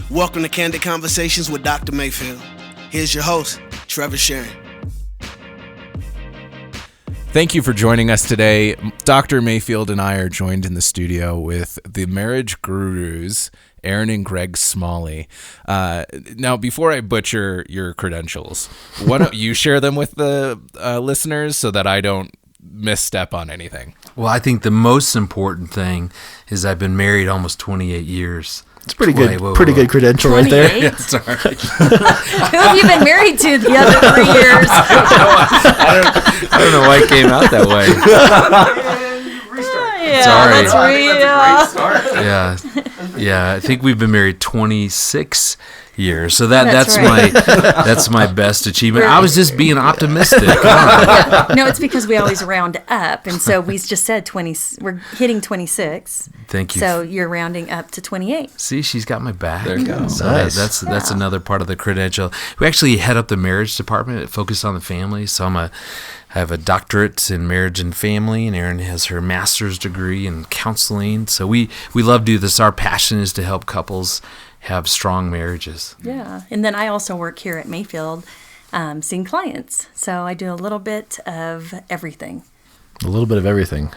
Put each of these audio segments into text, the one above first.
Welcome to Candid Conversations with Dr. Mayfield. Here's your host, Trevor Sharon. Thank you for joining us today. Dr. Mayfield and I are joined in the studio with the marriage gurus, Erin and Greg Smalley. Now, before I butcher your credentials, why don't you share them with the listeners so that I don't misstep on anything? Well, I think the most important thing is I've been married almost 28 years. It's pretty good. Pretty good credential 28? Right there. Yeah, sorry. Who have you been married to the other 3 years? I don't know why it came out that way. Yeah, sorry. That's real. That's a great start. Yeah. I think we've been married 26 years. So that's right. that's my best achievement. I was just being optimistic. No, it's because we always round up, and so we just said 20. We're hitting 26. Thank you. So you're rounding up to 28. See, she's got my back. There you go. So Nice. that's another part of the credential. We actually head up the marriage department, focused on the family. So I have a doctorate in marriage and family, and Erin has her master's degree in counseling. So we love to do this. Our passion is to help couples have strong marriages. Yeah, and then I also work here at Mayfield, seeing clients. So I do a little bit of everything. A little bit of everything.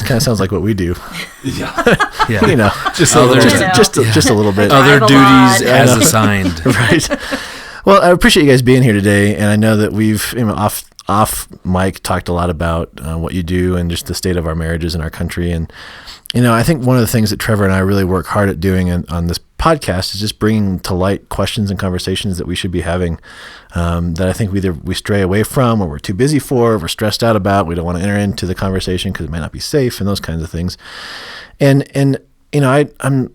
Kind of sounds like what we do. Yeah. You know, just a little bit. Other Drive a duties lot. as assigned. Right. Well, I appreciate you guys being here today, and I know that we've off mic talked a lot about what you do and just the state of our marriages in our country. And I think one of the things that Trevor and I really work hard at doing on this podcast is just bringing to light questions and conversations that we should be having, that I think either we stray away from, or we're too busy for, or we're stressed out about. We don't want to enter into the conversation because it might not be safe, and those kinds of things. And I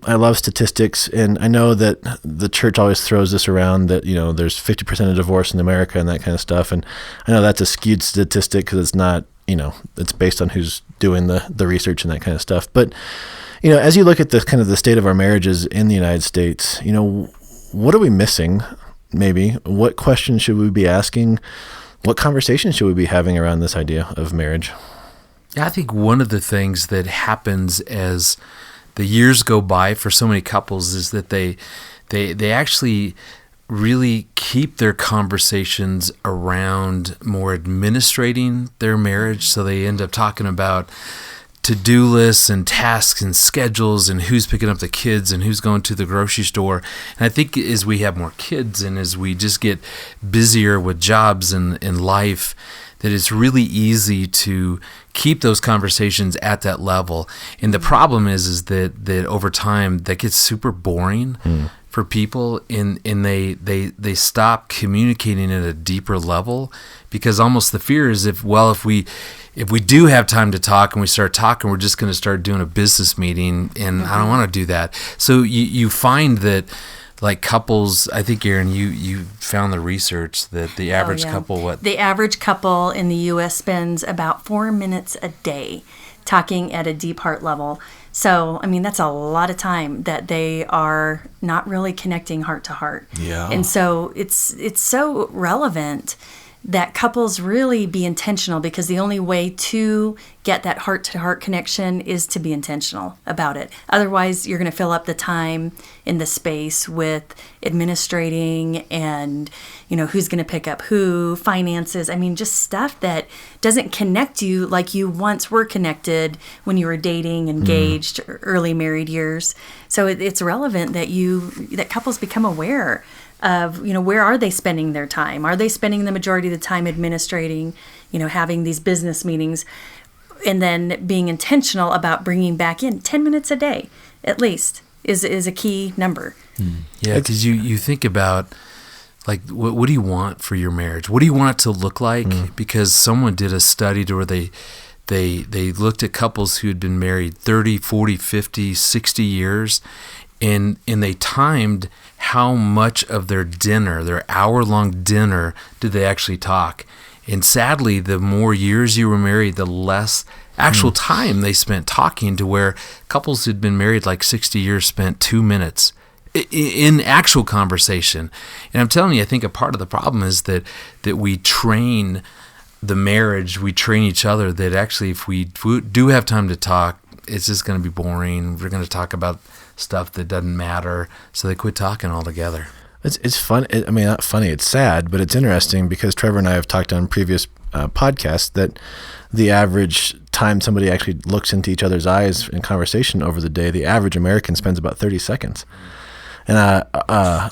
love statistics, and I know that the church always throws this around that there's 50% of divorce in America and that kind of stuff. And I know that's a skewed statistic because it's not, it's based on who's doing the research and that kind of stuff. But as you look at the kind of the state of our marriages in the United States, what are we missing? Maybe what questions should we be asking? What conversations should we be having around this idea of marriage? Yeah, I think one of the things that happens as the years go by for so many couples is that they actually really keep their conversations around more administrating their marriage. So they end up talking about to-do lists and tasks and schedules and who's picking up the kids and who's going to the grocery store. And I think as we have more kids and as we just get busier with jobs and life, that it's really easy to keep those conversations at that level. And the problem is that over time that gets super boring for people, and they stop communicating at a deeper level, because almost the fear is if we do have time to talk and we start talking, we're just going to start doing a business meeting, and I don't want to do that. So you find that, like couples, I think, Erin, you found the research that the average couple, The average couple in the U.S. spends about 4 minutes a day talking at a deep heart level. So, that's a lot of time that they are not really connecting heart to heart. Yeah. And so it's so relevant that couples really be intentional, because the only way to get that heart-to-heart connection is to be intentional about it. Otherwise, you're going to fill up the time in the space with administrating and, who's going to pick up who, finances. Just stuff that doesn't connect you like you once were connected when you were dating, engaged, early married years. So it's relevant that couples become aware of, where are they spending their time? Are they spending the majority of the time administrating, having these business meetings, and then being intentional about bringing back in 10 minutes a day, at least, is a key number. Yeah, because you think about, like, what do you want for your marriage? What do you want it to look like? Because someone did a study to where they looked at couples who had been married 30, 40, 50, 60 years, and they timed how much of their dinner, their hour-long dinner, did they actually talk. And sadly, the more years you were married, the less actual time they spent talking, to where couples who'd been married like 60 years spent 2 minutes in actual conversation. And I'm telling you, I think a part of the problem is that we train the marriage, we train each other that actually if we do have time to talk, it's just going to be boring. We're going to talk about stuff that doesn't matter. So they quit talking altogether. It's fun. I mean, not funny. It's sad, but it's interesting because Trevor and I have talked on previous podcasts that the average time somebody actually looks into each other's eyes in conversation over the day, the average American spends about 30 seconds. And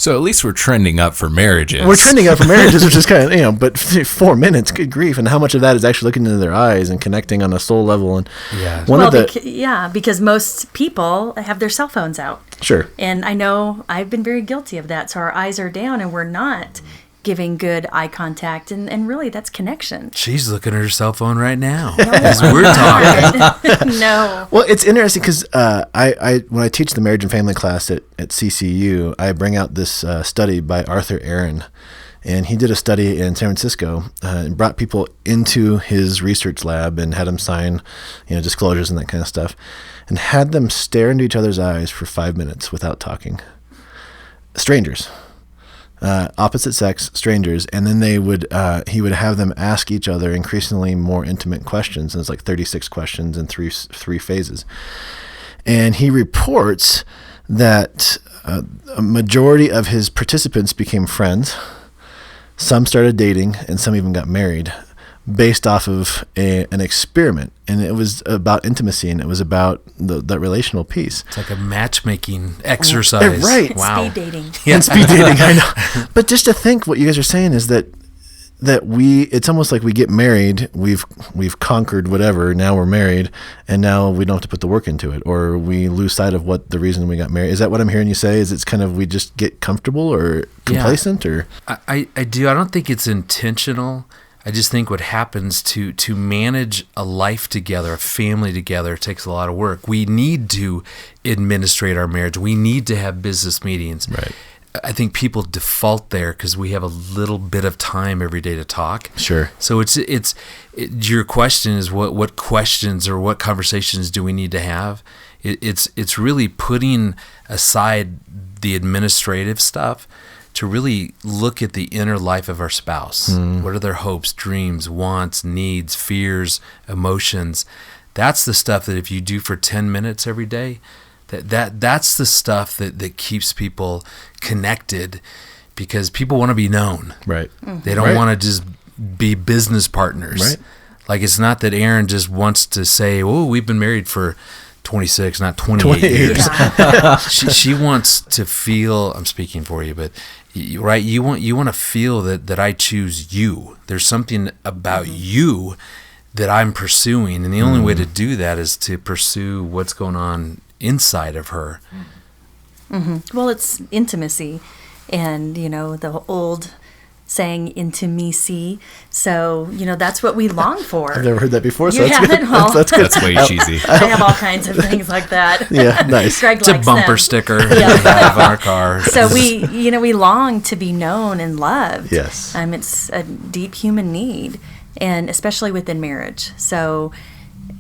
so at least we're trending up for marriages. We're trending up for marriages, which is kind of, but 4 minutes, good grief. And how much of that is actually looking into their eyes and connecting on a soul level? And because most people have their cell phones out. Sure. And I know I've been very guilty of that. So our eyes are down and we're not giving good eye contact, and really that's connection. She's looking at her cell phone right now as we're talking. No. Well, it's interesting because I when I teach the marriage and family class at CCU, I bring out this study by Arthur Aaron, and he did a study in San Francisco and brought people into his research lab and had them sign, disclosures and that kind of stuff, and had them stare into each other's eyes for 5 minutes without talking. Strangers. Opposite sex strangers, and then he would have them ask each other increasingly more intimate questions, and it's like 36 questions in three phases. And he reports that a majority of his participants became friends, some started dating, and some even got married based off of an experiment. And it was about intimacy, and it was about that relational piece. It's like a matchmaking exercise. Right. Wow. Speed dating. Yeah. And speed dating, I know. But just to think what you guys are saying is that it's almost like we get married, we've conquered whatever, now we're married, and now we don't have to put the work into it, or we lose sight of what the reason we got married. Is that what I'm hearing you say? Is it's kind of we just get comfortable or complacent? Yeah. Or I do. I don't think it's intentional. I just think what happens to manage a life together, a family together, takes a lot of work. We need to administrate our marriage. We need to have business meetings. Right. I think people default there because we have a little bit of time every day to talk. Sure. So your question is what questions or what conversations do we need to have? It's really putting aside the administrative stuff to really look at the inner life of our spouse. What are their hopes, dreams, wants, needs, fears, emotions? That's the stuff that if you do for 10 minutes every day, that's the stuff that keeps people connected, because people want to be known. right. They don't want to just be business partners. Right. Like, it's not that Erin just wants to say, "Oh, we've been married for 26, not 28 years." She wants to feel, I'm speaking for you, but right, you want to feel that I choose you. There's something about you that I'm pursuing, and the only way to do that is to pursue what's going on inside of her. Well, it's intimacy, and the old saying intimacy. So that's what we long for. I've never heard that before, so You that's good. haven't? Well, That's good. That's way cheesy. I have all kinds of things like that. Yeah, nice. Greg It's a likes bumper them. sticker we have on our car. So we long to be known and loved. Yes. It's a deep human need, and especially within marriage. So,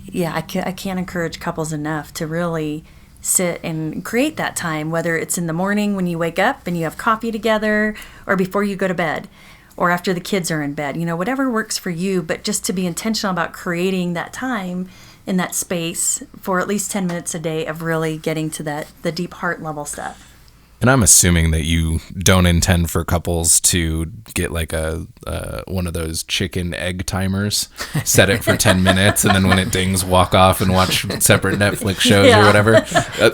yeah, I can't encourage couples enough to really sit and create that time, whether it's in the morning when you wake up and you have coffee together, or before you go to bed, or after the kids are in bed. Whatever works for you, but just to be intentional about creating that time in that space for at least 10 minutes a day of really getting to the deep heart level stuff. And I'm assuming that you don't intend for couples to get like a one of those chicken egg timers, set it for 10 minutes, and then when it dings, walk off and watch separate Netflix shows or whatever.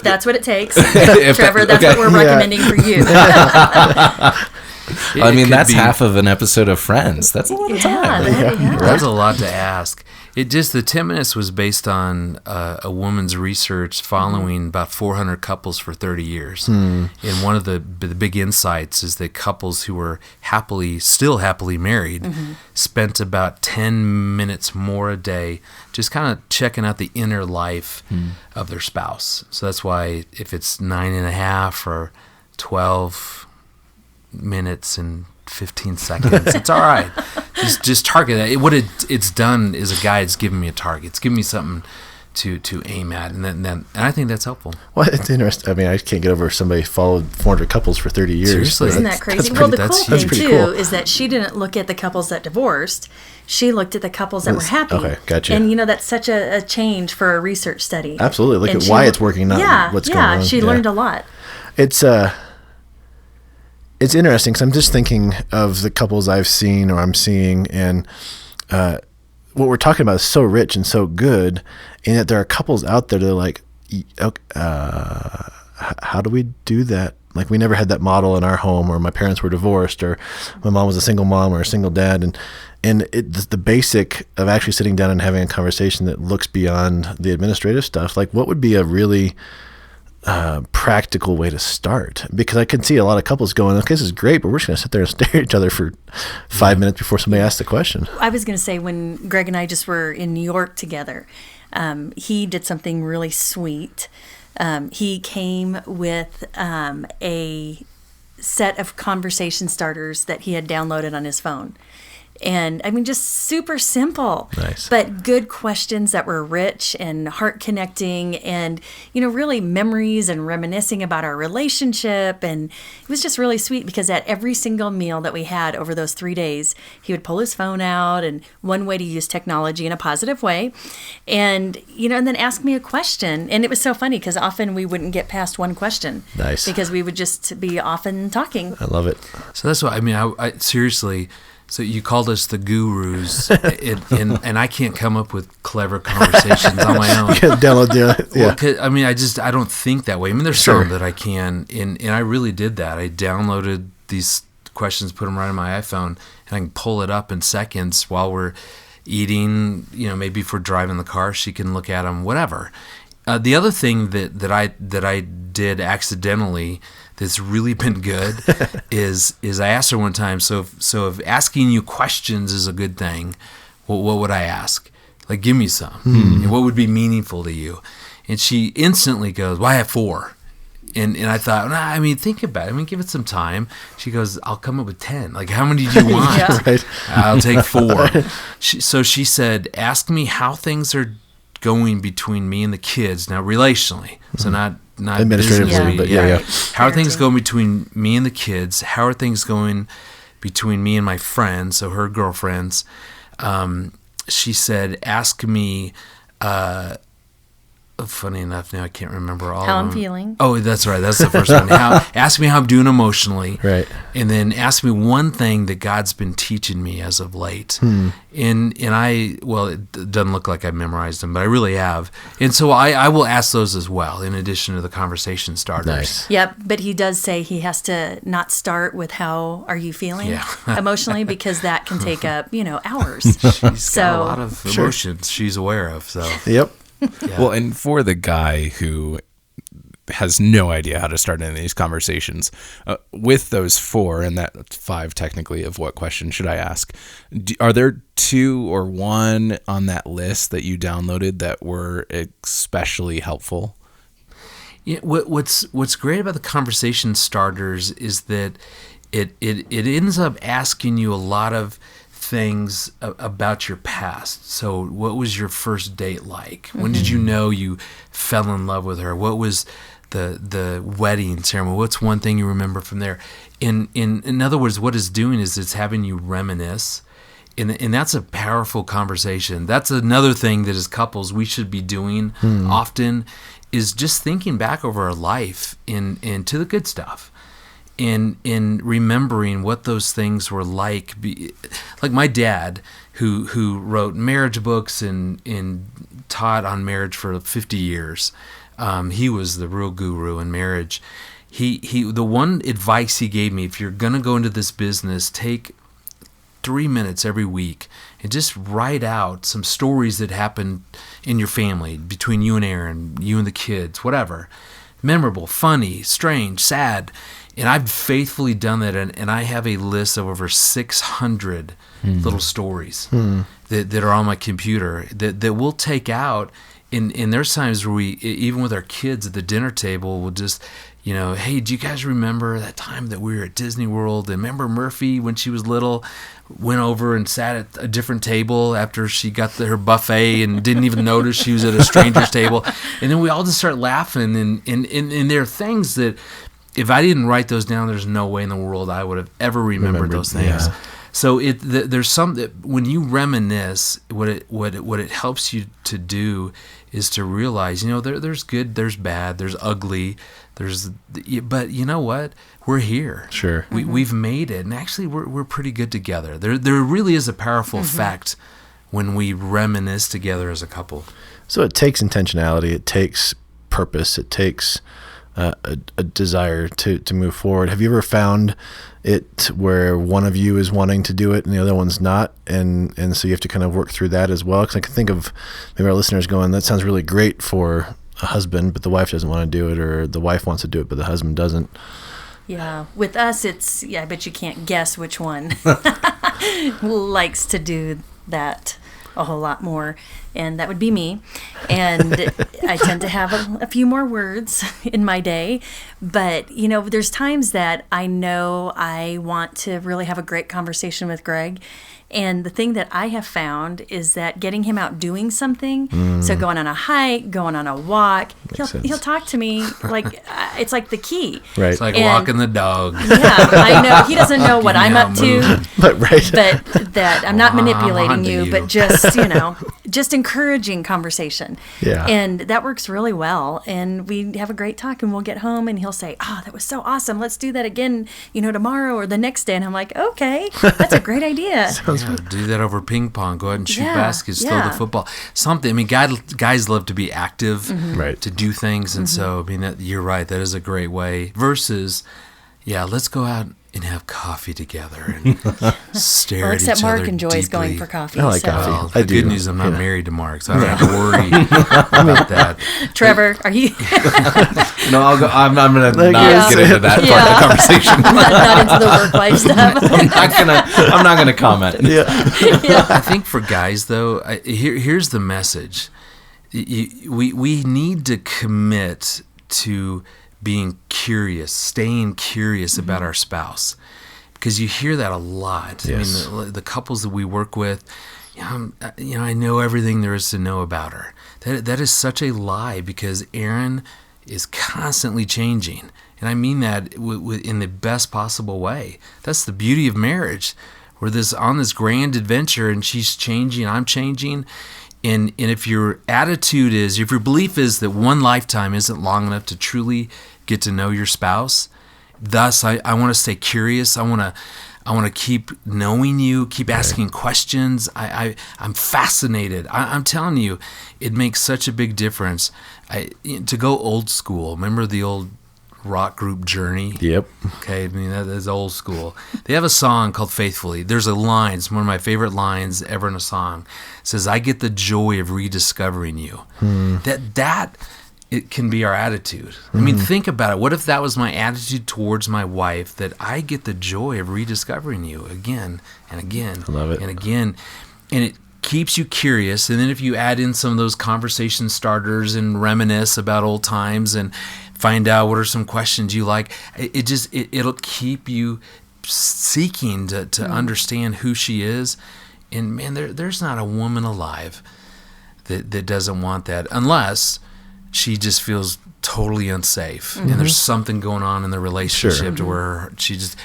That's what it takes. Trevor, that's what we're recommending for you. I mean, that's half of an episode of Friends. That's a lot of time. That's a lot to ask. The 10 minutes was based on a woman's research following about 400 couples for 30 years. And one of the big insights is that couples who were still happily married spent about 10 minutes more a day just kind of checking out the inner life of their spouse. So that's why if it's 9.5 or 12 minutes and 15 seconds, it's all right. Just target that. What it's done is a guide. It's giving me a target. It's giving me something to aim at, and I think that's helpful. Well, it's interesting. I mean, I can't get over somebody followed 400 couples for 30 years. Seriously. Isn't that crazy? That's Well, the pretty- cool that's thing pretty too cool. is that she didn't look at the couples that divorced. She looked at the couples that were happy. Okay, gotcha. And that's such a change for a research study. Absolutely. Look And at she why lo- it's working, not what's going on. She learned a lot. It's interesting because I'm just thinking of the couples I've seen or I'm seeing, and what we're talking about is so rich and so good, and yet there are couples out there that are like, how do we do that? Like, we never had that model in our home, or my parents were divorced, or my mom was a single mom or a single dad, and it's the basic of actually sitting down and having a conversation that looks beyond the administrative stuff. Like, what would be a really practical way to start? Because I can see a lot of couples going, okay, this is great, but we're just going to sit there and stare at each other for 5 minutes before somebody asks the question. I was going to say, when Greg and I just were in New York together, he did something really sweet. He came with a set of conversation starters that he had downloaded on his phone. And I mean, just super simple, Nice. but good questions that were rich and heart connecting, and, really memories and reminiscing about our relationship. And it was just really sweet because at every single meal that we had over those 3 days, he would pull his phone out, and one way to use technology in a positive way. And, and then ask me a question. And it was so funny because often we wouldn't get past one question. Nice. Because we would just be often talking. I love it. So that's what I mean. I seriously. So you called us the gurus, and I can't come up with clever conversations on my own. Download the, yeah. Well, 'cause, I mean, I don't think that way. I mean, there's Sure. some that I can, and I really did that. I downloaded these questions, put them right on my iPhone, and I can pull it up in seconds while we're eating. Maybe if we're driving the car, she can look at them, whatever. The other thing that I did accidentally that's really been good is I asked her one time, so if asking you questions is a good thing, what would I ask? Like, give me some. And what would be meaningful to you? And she instantly goes, well, I have 4. And I thought, nah, I mean, think about it. I mean, give it some time. She goes, I'll come up with 10. Like, how many do you want? Yeah. Right. I'll take 4. So she said, ask me how things are going between me and the kids. Now, relationally. So not Administratively, businessly. but yeah. How are things going between me and the kids? How are things going between me and my friends, so her girlfriends? She said, ask me, funny enough, now I can't remember all How of I'm them. feeling. Oh, that's right. That's the first one. Ask me how I'm doing emotionally. Right. And then ask me one thing that God's been teaching me as of late. And I, well, it doesn't look like I memorized them, but I really have. And so I will ask those as well, in addition to the conversation starters. Nice. Yep, but he does say he has to not start with how are you feeling Yeah. emotionally, because that can take up, hours. She's got a lot of emotions she's aware of. So Yep. yeah. Well, and for the guy who has no idea how to start any of these conversations, with those 4, and that 5 technically of what question should I ask, are there 2 or 1 on that list that you downloaded that were especially helpful? Yeah, what's great about the conversation starters is that it ends up asking you a lot of things about your past. So what was your first date like? When did you know you fell in love with her? What was the wedding ceremony? What's one thing you remember from there? In other words, what it's doing is it's having you reminisce. And that's a powerful conversation. That's another thing that as couples we should be doing often, is just thinking back over our life and to the good stuff. In remembering what those things were like. Like my dad, who wrote marriage books and taught on marriage for 50 years. He was the real guru in marriage. The one advice he gave me, if you're going to go into this business, take 3 minutes every week and just write out some stories that happened in your family, between you and Erin, you and the kids, whatever. Memorable, funny, strange, sad. And I've faithfully done that, and I have a list of over 600 little stories that are on my computer that we'll take out and there's times where we, even with our kids at the dinner table, we'll just, hey, do you guys remember that time that we were at Disney World? And remember Murphy, when she was little, went over and sat at a different table after she got her buffet and didn't even notice she was at a stranger's table. And then we all just start laughing. And there are things that, if I didn't write those down, there's no way in the world I would have ever remembered those things. Yeah. So there's some that when you reminisce, what it helps you to do is to realize, there's good, there's bad, there's ugly, but you know what? We're here. Sure. We've made it, and actually we're pretty good together. There really is a powerful effect when we reminisce together as a couple. So it takes intentionality, it takes purpose, it takes a desire to move forward. Have you ever found it where one of you is wanting to do it and the other one's not, and so you have to kind of work through that as well? Because I can think of maybe our listeners going, that sounds really great for a husband, but the wife doesn't want to do it, or the wife wants to do it but the husband doesn't. Yeah, with us I bet you can't guess which one likes to do that a whole lot more, and that would be me. And I tend to have a few more words in my day, but there's times that I know I want to really have a great conversation with Greg. And the thing that I have found is that getting him out doing something, so going on a hike, going on a walk, he'll talk to me like it's like the key. Right. It's like walking the dog. Yeah, I know. He doesn't know what I'm up to, But that I'm not manipulating you, but just, just encouraging conversation. Yeah. And that works really well. And we have a great talk, and we'll get home and he'll say, "Oh, that was so awesome. Let's do that again, tomorrow or the next day." And I'm like, "Okay, that's a great idea." Do that over ping pong. Go ahead and shoot baskets, throw the football. Something. I mean, guys love to be active, Right. to do things. And so, I mean, you're right. That is a great way. Versus, let's go out and have coffee together and stare at each other except Mark enjoys deeply. going for coffee. I like so. coffee. Well, I the do. good news, I'm not married to Mark, so I don't have to worry about that. Trevor, are you No, I'll go. I'm going to not Yeah. get into that part of the conversation. not into the work life stuff? I'm not gonna comment. I think for guys, though, here's the message. We need to commit to being curious, staying curious about our spouse, because you hear that a lot. Yes. I mean, the couples that we work with, I know everything there is to know about her. That is such a lie, because Erin is constantly changing, and I mean that in the best possible way. That's the beauty of marriage. We're on this grand adventure, and she's changing, I'm changing. And if your attitude is, if your belief is that one lifetime isn't long enough to truly get to know your spouse, thus I want to stay curious. I want to keep knowing you, keep asking questions. I'm fascinated. I'm telling you, it makes such a big difference. To go old school. Remember the old rock group Journey? Yep. Okay, I mean, that is old school. They have a song called Faithfully. There's a line, it's one of my favorite lines ever in a song. It says, "I get the joy of rediscovering you." That it can be our attitude. I mean, think about it. What if that was my attitude towards my wife, that I get the joy of rediscovering you again and again I love it. and again. And it keeps you curious. And then if you add in some of those conversation starters and reminisce about old times and find out what are some questions you like, it'll keep you seeking to understand who she is. And man, there's not a woman alive that doesn't want that, unless she just feels totally unsafe and there's something going on in the relationship to where she just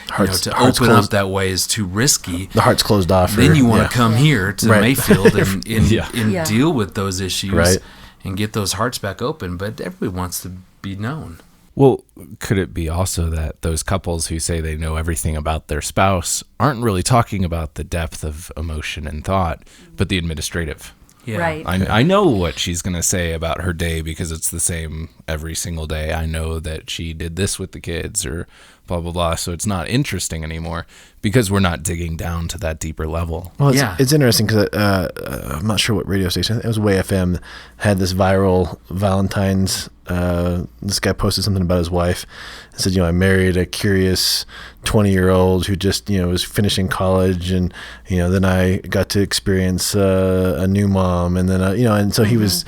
to open up that way is too risky. The heart's closed off. Then you want to come here to Right. Mayfield and Yeah. deal with those issues, Right. and get those hearts back open. But everybody wants to be known. Well, could it be also that those couples who say they know everything about their spouse aren't really talking about the depth of emotion and thought, but the administrative? Yeah. Right. I know what she's going to say about her day because it's the same every single day. I know that she did this with the kids or blah, blah, blah. So it's not interesting anymore because we're not digging down to that deeper level. Well, Yeah. it's interesting because I'm not sure what radio station. It was Way FM had this viral Valentine's. This guy posted something about his wife and said, I married a curious 20-year-old who just, was finishing college, and then I got to experience a new mom, and then and so he was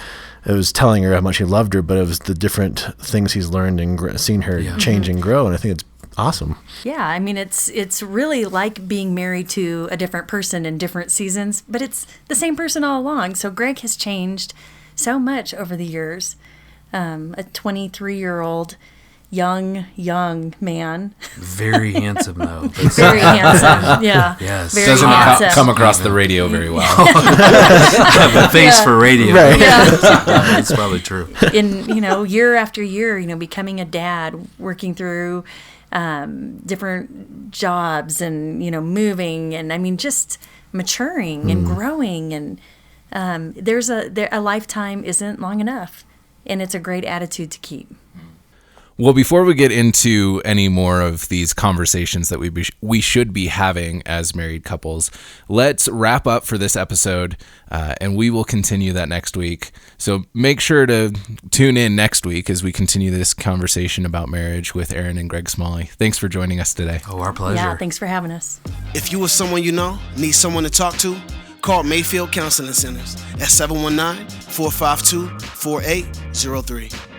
was telling her how much he loved her, but it was the different things he's learned and seen her change and grow. And I think it's awesome. Yeah, I mean, it's really like being married to a different person in different seasons, but it's the same person all along. So Greg has changed so much over the years. A 23-year-old young man. Very handsome, though. Very handsome, yeah. Yes. Very Doesn't handsome. come across the radio very well. The face for radio. Right. Yeah, it's probably true. In, year after year, becoming a dad, working through different jobs and, moving, and I mean, just maturing and growing, and a lifetime isn't long enough, and it's a great attitude to keep. Well, before we get into any more of these conversations that we should be having as married couples, let's wrap up for this episode, and we will continue that next week. So make sure to tune in next week as we continue this conversation about marriage with Erin and Greg Smalley. Thanks for joining us today. Oh, our pleasure. Yeah, thanks for having us. If you or someone you know need someone to talk to, call Mayfield Counseling Centers at 719-452-4803.